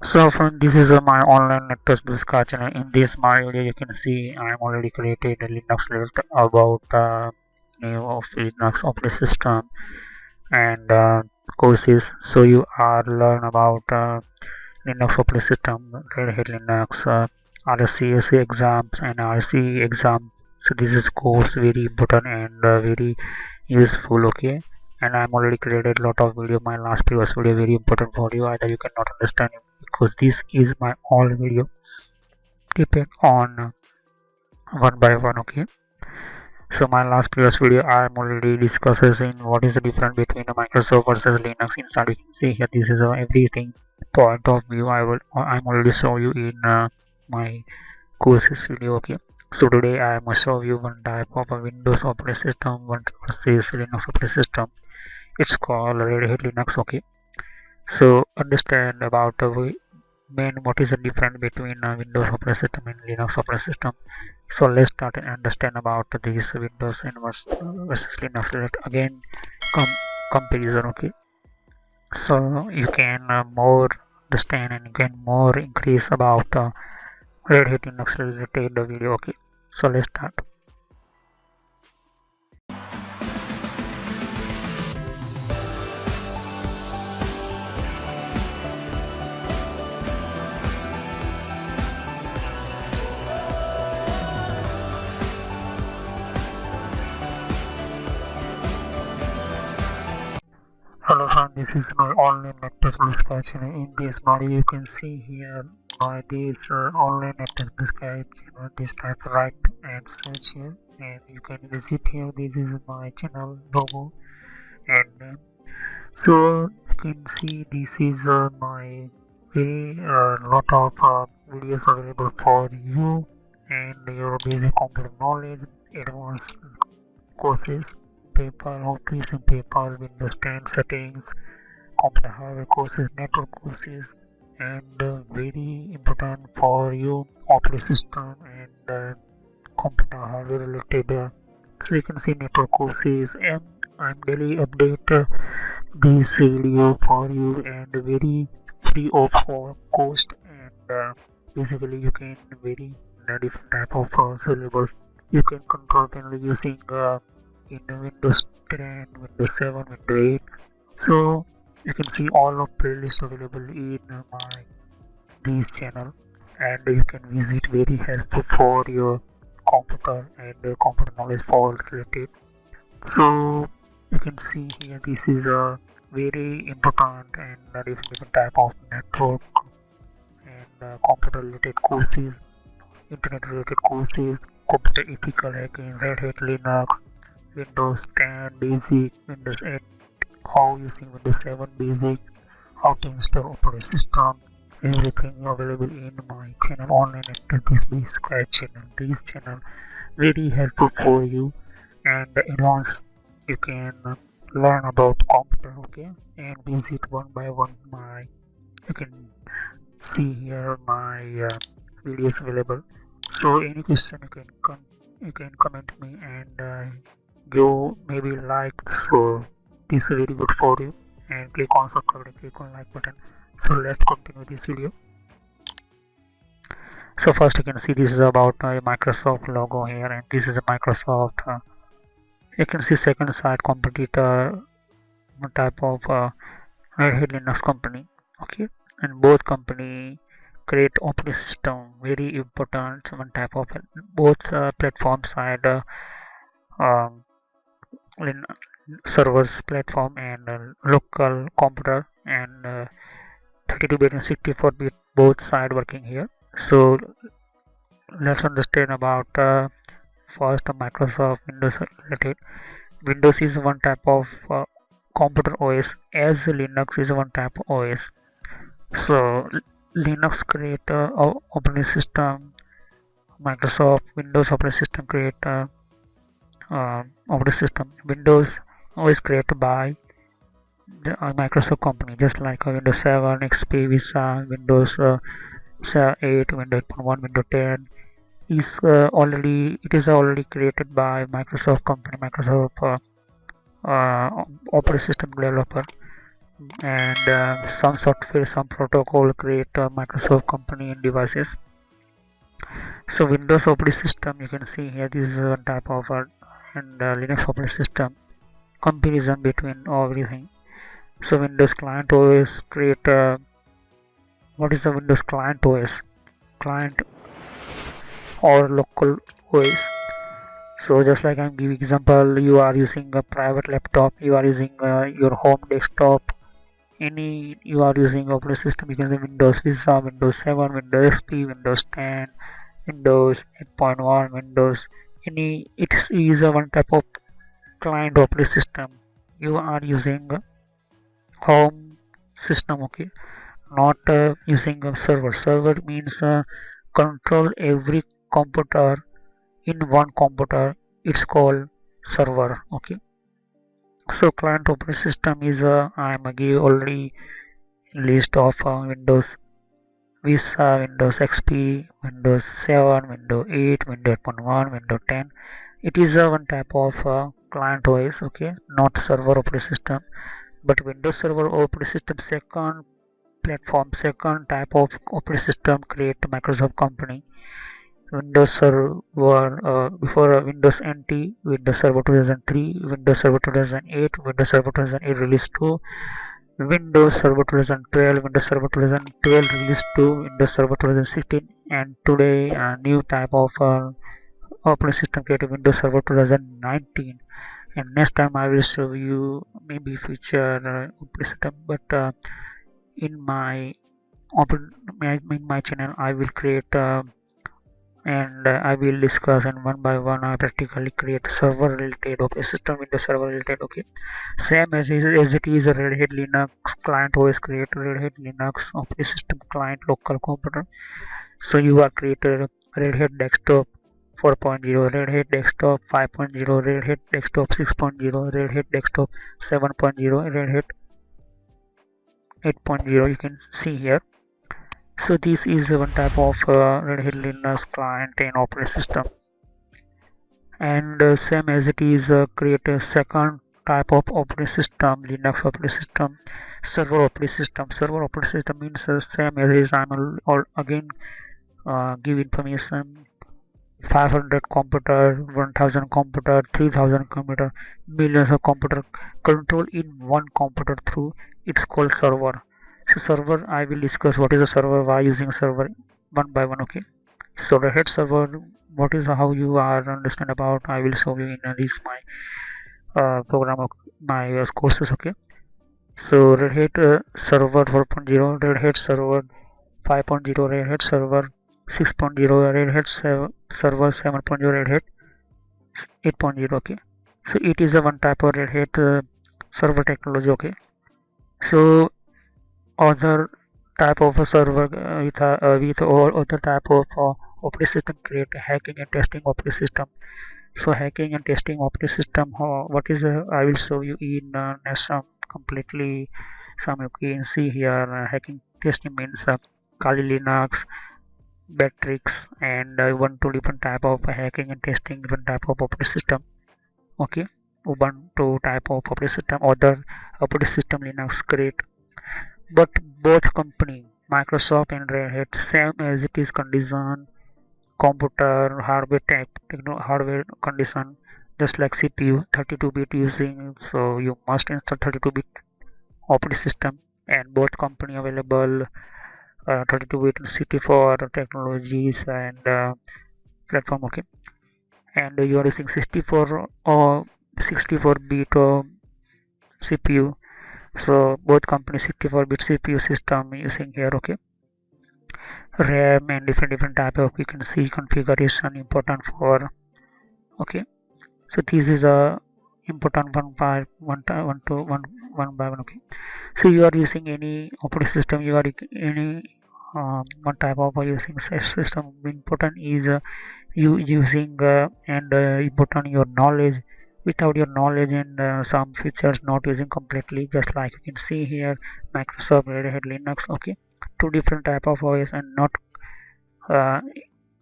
So from this is my online Nettech Biscuit channel. In this my video you can see I am already created a Linux list about new of Linux operating system and courses. So you are learn about Linux operating system, Red Hat Linux, RCSC exams and RC exam. So this is course very important and very useful. Okay, and I'm already created a lot of video. My last previous video very important for you. Either you cannot understand it because this is my all video. Depend on one by one. Okay. So my last previous video I'm already discussing what is the difference between a Microsoft versus Linux. Inside you can see here this is everything point of view I'm already show you in my courses video. Okay, so today I must show you one type of a Windows operating system, one versus Linux operating system. It's called Red Hat Linux. Okay, so understand about the main what is the difference between Windows operating system and Linux operating system. So let's start and understand about these Windows and versus Linux. Again, com comparison. Okay, so you can more understand and you can more increase about Red Hat Linux related video. Okay, so let's start. Hello friend, this is my online Nettech sketch. In this module you can see here by this online Nettech sketch, this type right and search here and you can visit here. This is my channel logo and so you can see this is my very lot of videos available for you and your basic computer knowledge, advanced courses, PayPal, how to use in PayPal, Windows 10 settings, computer hardware courses, network courses, and very important for you operating system and computer hardware related. So you can see network courses and I'm daily update this video for you and very free of cost and basically you can very different type of syllabus you can control panel using in Windows 10, Windows 7, Windows 8. So you can see all of playlist available in my this channel and you can visit very helpful for your computer and computer knowledge for related. So you can see here this is a very important and different type of network and computer related courses, internet related courses, computer ethical hacking, Red Hat Linux, Windows 10 basic, Windows 8, how using Windows 7 basic, how to install operating system, everything available in my channel online at this basic channel. This channel very helpful for you and advanced you can learn about computer. Okay, and visit one by one my you can see here my videos available. So any question you can comment me and you maybe like. So this is very good for you and click on subscribe and click on like button. So let's continue this video. So first you can see this is about a Microsoft logo here and this is a Microsoft you can see second side competitor type of Red Hat Linux company. Okay, and both company create operating system very important one type of both platform side um, servers platform and local computer and 32-bit and 64-bit both side working here. So let's understand about first Microsoft Windows related. Windows is one type of computer OS as Linux is one type of OS. So Linux create operating system, Microsoft Windows operating system create operating system. Windows was created by the Microsoft company, just like Windows 7, XP, Vista, Windows 8, Windows 8.1, Windows 10 is already created by Microsoft company, Microsoft operating system developer. and some software, some protocol create Microsoft company and devices. So Windows operating system, you can see here, this is one type of and Linux operating system comparison between everything. So Windows client OS create what is the Windows client OS? Client or local OS. So just like I'm giving example, you are using a private laptop, you are using your home desktop, any you are using operating system, you can say Windows Vista, Windows 7, Windows XP, Windows 10, Windows 8.1, Windows any, it is a one type of client operating system. You are using home system, okay, not using a server. Server means control every computer in one computer, it's called server, okay. So client operating system is I am give already list of Windows Vista, Windows XP, Windows 7, Windows 8, Windows 8.1, Windows 10. It is one type of client OS, okay, not server operating system. But Windows Server operating system second platform, second type of operating system create Microsoft company. Windows Server before Windows NT, Windows Server 2003, Windows Server 2008, Windows Server 2008 release 2, Windows Server 2012, Windows Server 2012 release 2, Windows Server 2016, and today a new type of operating system created Windows Server 2019. And next time I will show you maybe future operating system, but in my in my channel I will create and I will discuss and one by one I practically create server related operating system with the server related, okay. Same as it is a Red Hat Linux client OS create Red Hat Linux operating system client local computer. So you are created Red Hat desktop 4.0, Red Hat desktop 5.0, Red Hat desktop 6.0, Red Hat desktop 7.0, Red Hat 8.0, you can see here. So this is one type of Red Hat Linux client and operating system. And same as it is create a second type of operating system, Linux operating system, server operating system. Server operating system means same as is I'm all again give information 500 computer, 1000 computer, 3000 computer, millions of computer control in one computer through, it's called server. So server I will discuss what is a server, why using server one by one, okay. So the head server, what is how you are understand about, I will show you in this my program of my courses, okay. So Red Hat server 4.0, Red Hat server 5.0, Red Hat server 6.0, Red Hat server 7.0, Red Hat 8.0, okay. So it is a one type of Red Hat server technology, okay. So other type of a server with all other type of operating system create hacking and testing operating system. So hacking and testing operating system, what is I will show you in some completely some you can see here hacking testing means Kali Linux, Batrix, and one two different type of hacking and testing different type of operating system, okay. Ubuntu type of operating system, other operating system Linux create, but both company Microsoft and Red Hat same as it is condition computer hardware type hardware condition, just like CPU 32-bit using, so you must install 32-bit operating system, and both company available 32-bit and 64 technologies and platform, okay. And you are using 64 or 64-bit CPU, so both company 64-bit CPU system using here, okay. RAM and different type of you can see configuration important for, okay. So this is a important one by one by one, okay. So you are using any operating system, you are any one type of using system, important is you using and important your knowledge. Without your knowledge and some features not using completely, just like you can see here Microsoft Red Hat Linux, okay. Two different type of OS and not uh,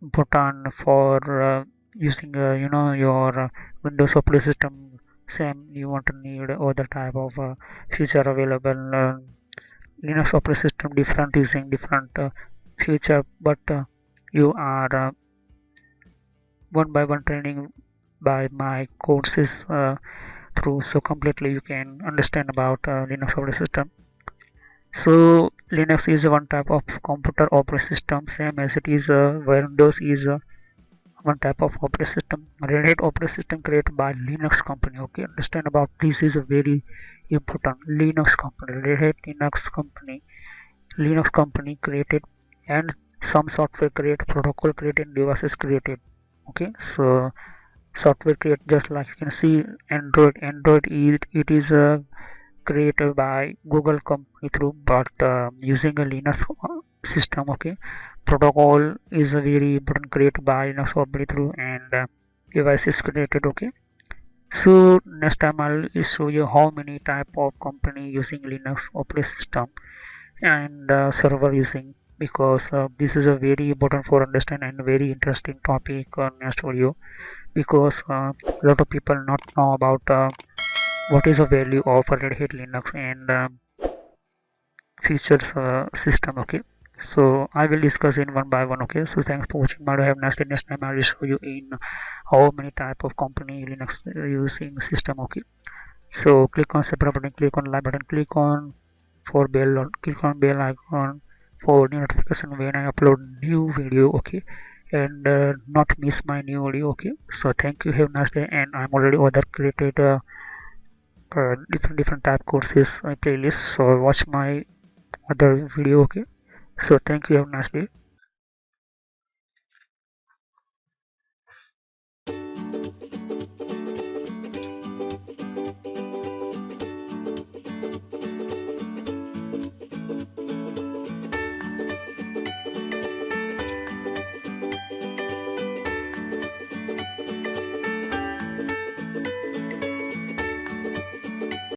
important for using your Windows operating system same you want to need other type of feature available. Linux operating system different using different feature, but you are one by one training by my courses through, so completely you can understand about Linux operating system. So Linux is one type of computer operating system, same as it is Windows is one type of operating system. Red Hat operating system created by Linux company. Okay, understand about this is a very important. Linux company, Red Hat Linux company created, and some software created, protocol created, devices created. Okay, so software create just like you can see Android it is created by Google company through, but using a Linux system. Okay, protocol is a very important created by Linux company through, and devices created. Okay, so next time I'll show you how many type of company using Linux operating system and server using, because this is a very important for understand and very interesting topic on next video, because a lot of people not know about what is the value of Red Hat Linux and features system. Okay, so I will discuss in one by one. Okay, so thanks for watching. Have a nice day. Next time I will show you in how many type of company Linux using system. Okay, so click on subscribe button, click on like button, click on for bell, or click on bell icon for new notification when I upload new video. Okay, and not miss my new video. Okay, so thank you, have a nice day. And I'm already other created different type courses playlist, so watch my other video. Okay, so thank you, have a nice day.